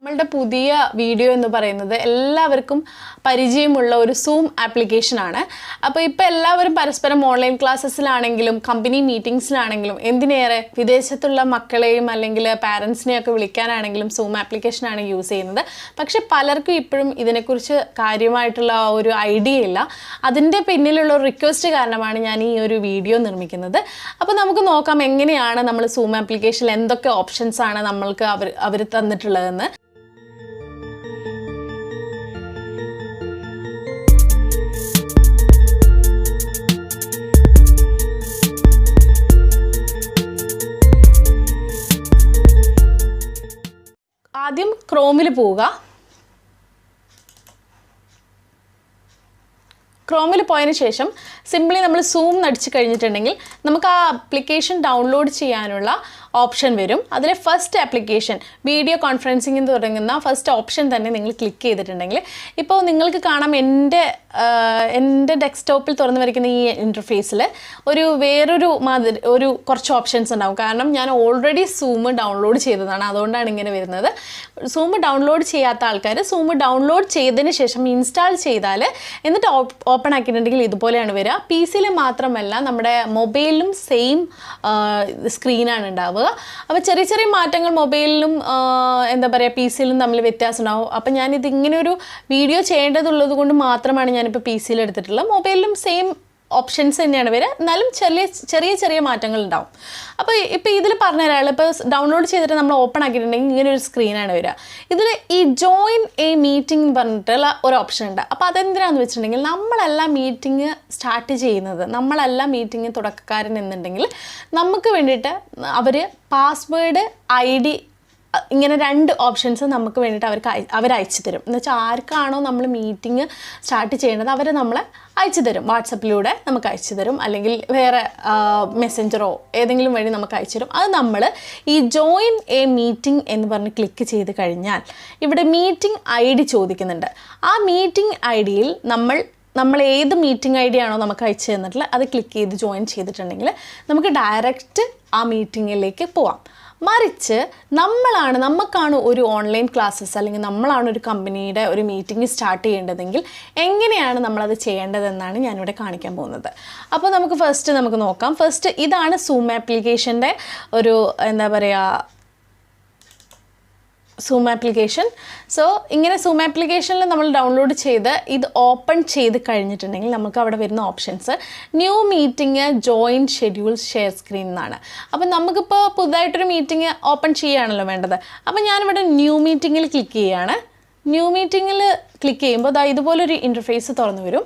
നമ്മളുടെ പുതിയ വീഡിയോ എന്ന് പറയുന്നത് എല്ലാവർക്കും പരിചയമുള്ള ഒരു സൂം ആപ്ലിക്കേഷനാണ്. അപ്പോൾ ഇപ്പോൾ എല്ലാവരും പരസ്പരം ഓൺലൈൻ ക്ലാസ്സസിലാണെങ്കിലും കമ്പനി മീറ്റിംഗ്സിലാണെങ്കിലും എന്തിനേറെ വിദേശത്തുള്ള മക്കളെയും അല്ലെങ്കിൽ പാരൻസിനെയൊക്കെ വിളിക്കാനാണെങ്കിലും സൂം ആപ്ലിക്കേഷനാണ് യൂസ് ചെയ്യുന്നത്. പക്ഷെ പലർക്കും ഇപ്പോഴും ഇതിനെക്കുറിച്ച് കാര്യമായിട്ടുള്ള ഒരു ഐഡിയ ഇല്ല. അതിൻ്റെ പിന്നിലുള്ള ഒരു റിക്വസ്റ്റ് കാരണമാണ് ഞാൻ ഈ ഒരു വീഡിയോ നിർമ്മിക്കുന്നത്. അപ്പോൾ നമുക്ക് നോക്കാം എങ്ങനെയാണ് നമ്മൾ സൂം ആപ്ലിക്കേഷനിൽ എന്തൊക്കെ ഓപ്ഷൻസാണ് നമ്മൾക്ക് അവർ തന്നിട്ടുള്ളതെന്ന്. ആദ്യം ക്രോമിൽ പോവുക. ക്രോമിൽ പോയതിന് ശേഷം സിംപ്ലി നമ്മൾ സൂം നടിച്ച് കഴിഞ്ഞിട്ടുണ്ടെങ്കിൽ നമുക്ക് ആ ആപ്ലിക്കേഷൻ ഡൗൺലോഡ് ചെയ്യാനുള്ള ഓപ്ഷൻ വരും. അതിൽ ഫസ്റ്റ് ആപ്ലിക്കേഷൻ വീഡിയോ കോൺഫറൻസിംഗ് എന്ന് തുടങ്ങുന്ന ഫസ്റ്റ് ഓപ്ഷൻ തന്നെ നിങ്ങൾ ക്ലിക്ക് ചെയ്തിട്ടുണ്ടെങ്കിൽ ഇപ്പോൾ നിങ്ങൾക്ക് കാണാം എൻ്റെ ഡെസ്ക്ടോപ്പിൽ തുറന്നു വരയ്ക്കുന്ന ഈ ഇൻ്റർഫേസിൽ വേറൊരു കുറച്ച് ഓപ്ഷൻസ് ഉണ്ടാവും. കാരണം ഞാൻ ഓൾറെഡി സൂം ഡൗൺലോഡ് ചെയ്തതാണ്, അതുകൊണ്ടാണ് ഇങ്ങനെ വരുന്നത്. സൂം ഡൗൺലോഡ് ചെയ്യാത്ത ആൾക്കാർ സൂം ഡൗൺലോഡ് ചെയ്തതിന് ശേഷം ഇൻസ്റ്റാൾ ചെയ്താൽ എന്നിട്ട് ഓപ്പൺ ആക്കിയിട്ടുണ്ടെങ്കിൽ ഇതുപോലെയാണ് വരിക. പി സിയിൽ മാത്രമല്ല നമ്മുടെ മൊബൈലിലും സെയിം സ്ക്രീനാണ് ഉണ്ടാവുക. അപ്പോൾ ചെറിയ ചെറിയ മാറ്റങ്ങൾ മൊബൈലിലും എന്താ പറയുക പി സിയിലും തമ്മിൽ വ്യത്യാസം ഉണ്ടാവും. അപ്പോൾ ഞാനിത് ഇങ്ങനെ ഒരു വീഡിയോ ചെയ്യേണ്ടതുള്ളത് കൊണ്ട് മാത്രമാണ് ഞാനിപ്പോൾ പി സിയിൽ എടുത്തിട്ടുള്ളത്. മൊബൈലിലും സെയിം ഓപ്ഷൻസ് തന്നെയാണ് വരിക, എന്നാലും ചെറിയ മാറ്റങ്ങൾ ഉണ്ടാവും. അപ്പോൾ ഇപ്പോൾ ഇതിൽ പറഞ്ഞ ഒരാൾ ഇപ്പോൾ ഡൗൺലോഡ് ചെയ്തിട്ട് നമ്മൾ ഓപ്പൺ ആക്കിയിട്ടുണ്ടെങ്കിൽ ഇങ്ങനെ ഒരു സ്ക്രീനാണ് വരിക. ഇതിൽ ഈ ജോയിൻ എ മീറ്റിംഗ് എന്ന് പറഞ്ഞിട്ടുള്ള ഒരു ഓപ്ഷൻ ഉണ്ട്. അപ്പോൾ അതെന്തിനാണെന്ന് വെച്ചിട്ടുണ്ടെങ്കിൽ നമ്മളല്ല മീറ്റിംഗ് സ്റ്റാർട്ട് ചെയ്യുന്നത്, നമ്മളല്ല മീറ്റിംഗ് തുടക്കക്കാരൻ എന്നുണ്ടെങ്കിൽ നമുക്ക് വേണ്ടിയിട്ട് അവർ പാസ്വേഡ് ID ഇങ്ങനെ 2 ഓപ്ഷൻസ് നമുക്ക് വേണ്ടിയിട്ട് അവർ അയച്ചു തരും. എന്ന് വെച്ചാൽ ആർക്കാണോ നമ്മൾ മീറ്റിംഗ് സ്റ്റാർട്ട് ചെയ്യേണ്ടത് അവർ നമ്മളെ അയച്ചു തരും. വാട്സപ്പിലൂടെ നമുക്ക് അയച്ചു തരും, അല്ലെങ്കിൽ വേറെ മെസ്സഞ്ചറോ ഏതെങ്കിലും വഴി നമുക്ക് അയച്ചു തരും. അത് നമ്മൾ ഈ ജോയിൻ എ മീറ്റിംഗ് എന്ന് പറഞ്ഞ് ക്ലിക്ക് ചെയ്ത് കഴിഞ്ഞാൽ ഇവിടെ മീറ്റിംഗ് ID ചോദിക്കുന്നുണ്ട്. ആ മീറ്റിംഗ് IDയിൽ നമ്മൾ ഏത് മീറ്റിംഗ് ID ആണോ നമുക്ക് അയച്ചു തന്നിട്ടുള്ളത് അത് ക്ലിക്ക് ചെയ്ത് ജോയിൻ ചെയ്തിട്ടുണ്ടെങ്കിൽ നമുക്ക് ഡയറക്റ്റ് ആ മീറ്റിങ്ങിലേക്ക് പോവാം. മറിച്ച് നമുക്കാണ് ഒരു ഓൺലൈൻ ക്ലാസ്സസ് അല്ലെങ്കിൽ നമ്മളാണ് ഒരു കമ്പനിയുടെ ഒരു മീറ്റിംഗ് സ്റ്റാർട്ട് ചെയ്യേണ്ടതെങ്കിൽ എങ്ങനെയാണ് നമ്മളത് ചെയ്യേണ്ടതെന്നാണ് ഞാനിവിടെ കാണിക്കാൻ പോകുന്നത്. അപ്പോൾ നമുക്ക് നോക്കാം. ഫസ്റ്റ് ഇതാണ് സൂം ആപ്ലിക്കേഷൻ്റെ ഒരു എന്താ പറയുക സൂം ആപ്ലിക്കേഷൻ. സോ ഇങ്ങനെ സൂം ആപ്ലിക്കേഷനിൽ നമ്മൾ ഡൗൺലോഡ് ചെയ്ത് ഇത് ഓപ്പൺ ചെയ്ത് കഴിഞ്ഞിട്ടുണ്ടെങ്കിൽ നമുക്ക് അവിടെ വരുന്ന options new meeting, join, schedule, share screen എന്നാണ്. അപ്പം നമുക്കിപ്പോൾ പുതുതായിട്ടൊരു മീറ്റിംഗ് ഓപ്പൺ ചെയ്യുകയാണല്ലോ വേണ്ടത്. അപ്പം ഞാനിവിടെ ന്യൂ മീറ്റിങ്ങിൽ ക്ലിക്ക് ചെയ്യുകയാണ്. ന്യൂ മീറ്റിങ്ങിൽ ക്ലിക്ക് ചെയ്യുമ്പോൾ ഇതുപോലൊരു ഇൻ്റർഫേസ് തുറന്നു വരും.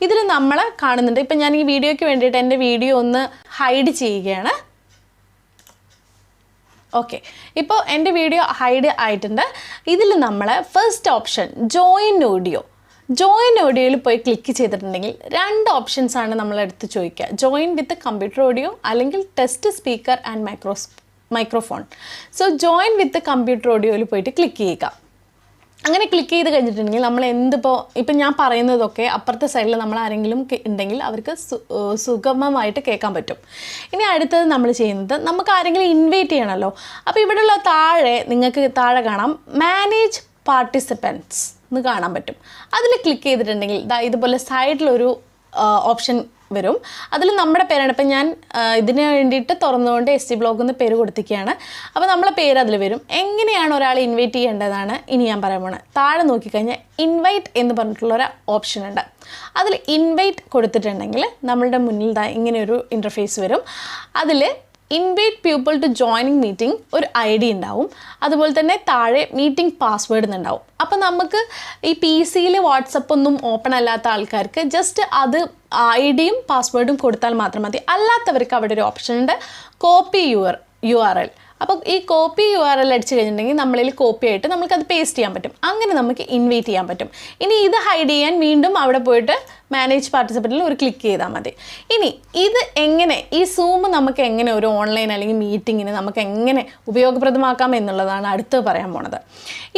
ഇതിൽ നമ്മൾ കാണുന്നുണ്ട്. ഇപ്പം ഞാൻ ഈ വീഡിയോയ്ക്ക് വേണ്ടിയിട്ട് എൻ്റെ വീഡിയോ ഒന്ന് ഹൈഡ് ചെയ്യുകയാണ്. ഓക്കെ, ഇപ്പോൾ എൻ്റെ വീഡിയോ ഹൈഡ് ആയിട്ടുണ്ട്. ഇതിൽ നമ്മൾ ഫസ്റ്റ് ഓപ്ഷൻ ജോയിൻ ഓഡിയോയിൽ പോയി ക്ലിക്ക് ചെയ്തിട്ടുണ്ടെങ്കിൽ 2 ഓപ്ഷൻസാണ് നമ്മളെടുത്ത് ചോദിക്കുക. ജോയിൻ വിത്ത് കമ്പ്യൂട്ടർ ഓഡിയോ അല്ലെങ്കിൽ test speaker and microphone. So join with computer ഓഡിയോയിൽ പോയിട്ട് ക്ലിക്ക് ചെയ്യുക. അങ്ങനെ ക്ലിക്ക് ചെയ്ത് കഴിഞ്ഞിട്ടുണ്ടെങ്കിൽ നമ്മൾ ഇപ്പം ഞാൻ പറയുന്നതൊക്കെ അപ്പുറത്തെ സൈഡിൽ നമ്മൾ ആരെങ്കിലും ഉണ്ടെങ്കിൽ അവർക്ക് സുഗമമായിട്ട് കേൾക്കാൻ പറ്റും. ഇനി അടുത്തത് നമ്മൾ ചെയ്യുന്നത് നമുക്ക് ആരെങ്കിലും ഇൻവൈറ്റ് ചെയ്യണമല്ലോ. അപ്പോൾ ഇവിടെയുള്ള നിങ്ങൾക്ക് താഴെ കാണാം മാനേജ് പാർട്ടിസിപ്പൻറ്റ്സ് എന്ന് കാണാൻ പറ്റും. അതിൽ ക്ലിക്ക് ചെയ്തിട്ടുണ്ടെങ്കിൽ ഇതുപോലെ സൈഡിലൊരു ഓപ്ഷൻ വരും. അതിൽ നമ്മുടെ പേരാണ്. ഇപ്പം ഞാൻ ഇതിന് വേണ്ടിയിട്ട് തുറന്നുകൊണ്ട് ST ബ്ലോഗ് എന്ന് പേര് കൊടുത്തിരിക്കുകയാണ്. അപ്പോൾ നമ്മളെ പേര് അതിൽ വരും. എങ്ങനെയാണ് ഒരാളെ ഇൻവൈറ്റ് ചെയ്യേണ്ടതാണ് ഇനി ഞാൻ പറയാൻ പോകുന്നത്. താഴെ നോക്കിക്കഴിഞ്ഞാൽ ഇൻവൈറ്റ് എന്ന് പറഞ്ഞിട്ടുള്ളൊരു ഓപ്ഷൻ ഉണ്ട്. അതിൽ ഇൻവൈറ്റ് കൊടുത്തിട്ടുണ്ടെങ്കിൽ നമ്മളുടെ മുന്നിൽ ഇങ്ങനെയൊരു ഇൻ്റർഫേസ് വരും. അതിൽ invite people to joining meeting ഒരു ID ഉണ്ടാവും. അതുപോലെ തന്നെ താഴെ മീറ്റിംഗ് പാസ്വേഡ് എന്നുണ്ടാവും. അപ്പം നമുക്ക് ഈ PC വാട്സപ്പ് ഒന്നും ഓപ്പൺ അല്ലാത്ത ആൾക്കാർക്ക് ജസ്റ്റ് അത് IDയും പാസ്വേഡും കൊടുത്താൽ മാത്രം മതി. അല്ലാത്തവർക്ക് അവിടെ ഒരു ഓപ്ഷൻ ഉണ്ട്, കോപ്പി URL. അപ്പോൾ ഈ കോപ്പി URL അടിച്ച് കഴിഞ്ഞിട്ടുണ്ടെങ്കിൽ നമ്മളിൽ കോപ്പി ആയിട്ട് നമുക്കത് പേസ്റ്റ് ചെയ്യാൻ പറ്റും. അങ്ങനെ നമുക്ക് ഇൻവൈറ്റ് ചെയ്യാൻ പറ്റും. ഇനി ഇത് ഹൈഡ് ചെയ്യാൻ വീണ്ടും അവിടെ പോയിട്ട് മാനേജ് പാർട്ടിസിപ്പേറ്റിൽ ഒരു ക്ലിക്ക് ചെയ്താൽ മതി. ഇനി ഇത് എങ്ങനെ ഈ സൂം നമുക്ക് എങ്ങനെ ഒരു ഓൺലൈൻ അല്ലെങ്കിൽ മീറ്റിങ്ങിന് നമുക്ക് എങ്ങനെ ഉപയോഗപ്രദമാക്കാം എന്നുള്ളതാണ് അടുത്ത് പറയാൻ പോണത്.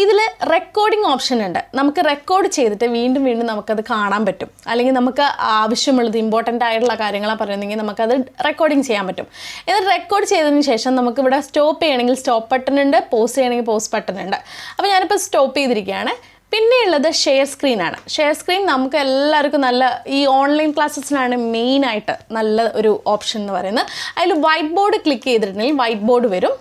ഇതിൽ റെക്കോർഡിംഗ് ഓപ്ഷൻ ഉണ്ട്. നമുക്ക് റെക്കോർഡ് ചെയ്തിട്ട് വീണ്ടും വീണ്ടും നമുക്കത് കാണാൻ പറ്റും. അല്ലെങ്കിൽ നമുക്ക് ആവശ്യമുള്ളത് ഇമ്പോർട്ടൻ്റ് ആയിട്ടുള്ള കാര്യങ്ങളാണ് പറയുന്നെങ്കിൽ നമുക്കത് റെക്കോർഡിങ് ചെയ്യാൻ പറ്റും. എന്നിട്ട് റെക്കോർഡ് ചെയ്തതിന് ശേഷം നമുക്കിവിടെ സ്റ്റോപ്പ് ചെയ്യണമെങ്കിൽ സ്റ്റോപ്പ് ബട്ടൺ ഉണ്ട്, പോസ് ചെയ്യണമെങ്കിൽ പോസ് ബട്ടൺ ഉണ്ട്. അപ്പോൾ ഞാനിപ്പോൾ സ്റ്റോപ്പ് ചെയ്തിരിക്കുകയാണ്. പിന്നെയുള്ളത് ഷെയർ സ്ക്രീനാണ്. ഷെയർ സ്ക്രീൻ നമുക്ക് എല്ലാവർക്കും നല്ല ഈ ഓൺലൈൻ ക്ലാസ്സസിനാണ് മെയിനായിട്ട് നല്ല ഒരു ഓപ്ഷൻ എന്ന് പറയുന്നത്. അതിൽ വൈറ്റ് ബോർഡ് ക്ലിക്ക് ചെയ്തിട്ടുണ്ടെങ്കിൽ വൈറ്റ് ബോർഡ് വരും.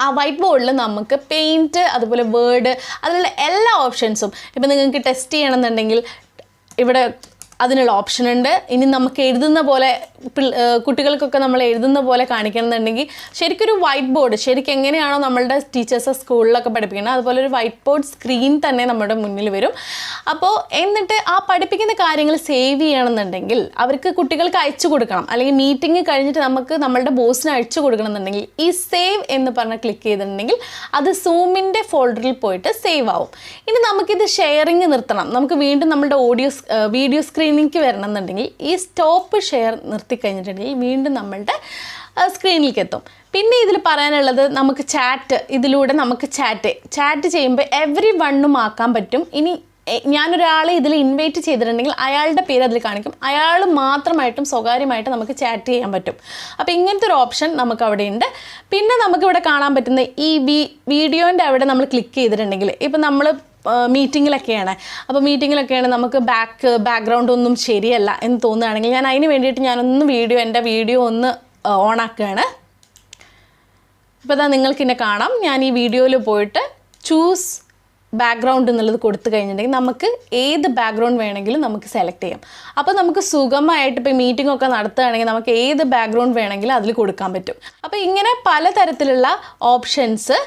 ആ വൈറ്റ് ബോർഡിൽ നമുക്ക് പെയിൻറ്റ്, അതുപോലെ വേർഡ്, അതിലുള്ള എല്ലാ ഓപ്ഷൻസും ഇപ്പം നിങ്ങൾക്ക് ടെസ്റ്റ് ചെയ്യണമെന്നുണ്ടെങ്കിൽ ഇവിടെ അതിനുള്ള ഓപ്ഷൻ ഉണ്ട്. ഇനി നമുക്ക് എഴുതുന്ന പോലെ കുട്ടികൾക്കൊക്കെ നമ്മൾ എഴുതുന്ന പോലെ കാണിക്കണമെന്നുണ്ടെങ്കിൽ ശരിക്കൊരു വൈറ്റ് ബോർഡ് ശരിക്കും എങ്ങനെയാണോ നമ്മളുടെ ടീച്ചേഴ്സ് സ്കൂളിലൊക്കെ പഠിപ്പിക്കുന്നത് അതുപോലെ ഒരു വൈറ്റ് ബോർഡ് സ്ക്രീൻ തന്നെ നമ്മുടെ മുന്നിൽ വരും. അപ്പോൾ എന്നിട്ട് ആ പഠിപ്പിക്കുന്ന കാര്യങ്ങൾ സേവ് ചെയ്യണമെന്നുണ്ടെങ്കിൽ അവർക്ക് കുട്ടികൾക്ക് അയച്ചു കൊടുക്കണം, അല്ലെങ്കിൽ മീറ്റിംഗ് കഴിഞ്ഞിട്ട് നമുക്ക് നമ്മളുടെ ബോസിന് അയച്ചു കൊടുക്കണമെന്നുണ്ടെങ്കിൽ ഈ സേവ് എന്ന് പറഞ്ഞ് ക്ലിക്ക് ചെയ്തിട്ടുണ്ടെങ്കിൽ അത് സൂമിൻ്റെ ഫോൾഡറിൽ പോയിട്ട് സേവ് ആവും. ഇനി നമുക്കിത് ഷെയറിങ് നിർത്തണം, നമുക്ക് വീണ്ടും നമ്മുടെ വീഡിയോ സ്ക്രീനിലേക്ക് വരണം എന്നുണ്ടെങ്കിൽ ഈ സ്റ്റോപ്പ് ഷെയർ നിർത്തിക്കഴിഞ്ഞിട്ടുണ്ടെങ്കിൽ വീണ്ടും നമ്മളുടെ സ്ക്രീനിലേക്ക് എത്തും. പിന്നെ ഇതിൽ പറയാനുള്ളത് നമുക്ക് ഇതിലൂടെ നമുക്ക് ചാറ്റ് ചെയ്യുമ്പോൾ എവരി വണ്ണും ആക്കാൻ പറ്റും. ഇനി ഞാനൊരാളെ ഇതിൽ ഇൻവൈറ്റ് ചെയ്തിട്ടുണ്ടെങ്കിൽ അയാളുടെ പേര് അതിൽ കാണിക്കും, അയാൾ മാത്രമായിട്ടും സ്വകാര്യമായിട്ട് നമുക്ക് ചാറ്റ് ചെയ്യാൻ പറ്റും. അപ്പോൾ ഇങ്ങനത്തെ ഒരു ഓപ്ഷൻ നമുക്ക് അവിടെ ഉണ്ട്. പിന്നെ നമുക്കിവിടെ കാണാൻ പറ്റുന്ന ഈ വീഡിയോൻ്റെ അവിടെ നമ്മൾ ക്ലിക്ക് ചെയ്തിട്ടുണ്ടെങ്കിൽ ഇപ്പം നമ്മൾ മീറ്റിങ്ങിലൊക്കെയാണ്, അപ്പോൾ മീറ്റിങ്ങിലൊക്കെയാണ് നമുക്ക് ബാക്ക്ഗ്രൗണ്ട് ഒന്നും ശരിയല്ല എന്ന് തോന്നുകയാണെങ്കിൽ ഞാൻ അതിന് വേണ്ടിയിട്ട് എൻ്റെ വീഡിയോ ഒന്ന് ഓണാക്കുകയാണ്. ഇപ്പോൾ ഇതാ നിങ്ങൾക്ക് എന്നെ കാണാം. ഞാൻ ഈ വീഡിയോയിൽ പോയിട്ട് ചൂസ് ബാക്ക്ഗ്രൗണ്ട് എന്നുള്ളത് കൊടുത്തു കഴിഞ്ഞിട്ടുണ്ടെങ്കിൽ നമുക്ക് ഏത് ബാക്ക്ഗ്രൗണ്ട് വേണമെങ്കിലും നമുക്ക് സെലക്ട് ചെയ്യാം. അപ്പോൾ നമുക്ക് സുഗമമായിട്ട് ഇപ്പോൾ മീറ്റിംഗ് ഒക്കെ നടത്തുകയാണെങ്കിൽ നമുക്ക് ഏത് ബാക്ക്ഗ്രൗണ്ട് വേണമെങ്കിലും അതിൽ കൊടുക്കാൻ പറ്റും. അപ്പോൾ ഇങ്ങനെ പലതരത്തിലുള്ള ഓപ്ഷൻസ്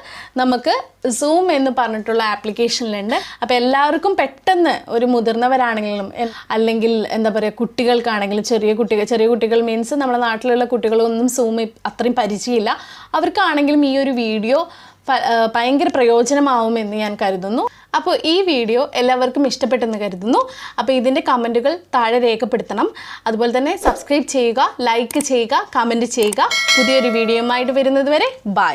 നമുക്ക് സൂം എന്ന് പറഞ്ഞിട്ടുള്ള ആപ്ലിക്കേഷനിലുണ്ട്. അപ്പോൾ എല്ലാവർക്കും പെട്ടെന്ന് ഒരു മുതിർന്നവരാണെങ്കിലും അല്ലെങ്കിൽ എന്താ പറയുക കുട്ടികൾക്കാണെങ്കിലും ചെറിയ കുട്ടികൾ മീൻസ് നമ്മുടെ നാട്ടിലുള്ള കുട്ടികളൊന്നും സൂം അത്രയും പരിചയമില്ല, അവർക്കാണെങ്കിലും ഈ ഒരു വീഡിയോ ഭയങ്കര പ്രയോജനമാവുമെന്ന് ഞാൻ കരുതുന്നു. അപ്പോൾ ഈ വീഡിയോ എല്ലാവർക്കും ഇഷ്ടപ്പെട്ടെന്ന് കരുതുന്നു. അപ്പോൾ ഇതിൻ്റെ കമൻറ്റുകൾ താഴെ രേഖപ്പെടുത്തണം. അതുപോലെ തന്നെ സബ്സ്ക്രൈബ് ചെയ്യുക, ലൈക്ക് ചെയ്യുക, കമൻറ്റ് ചെയ്യുക. പുതിയൊരു വീഡിയോയുമായിട്ട് വരുന്നത് വരെ ബൈ.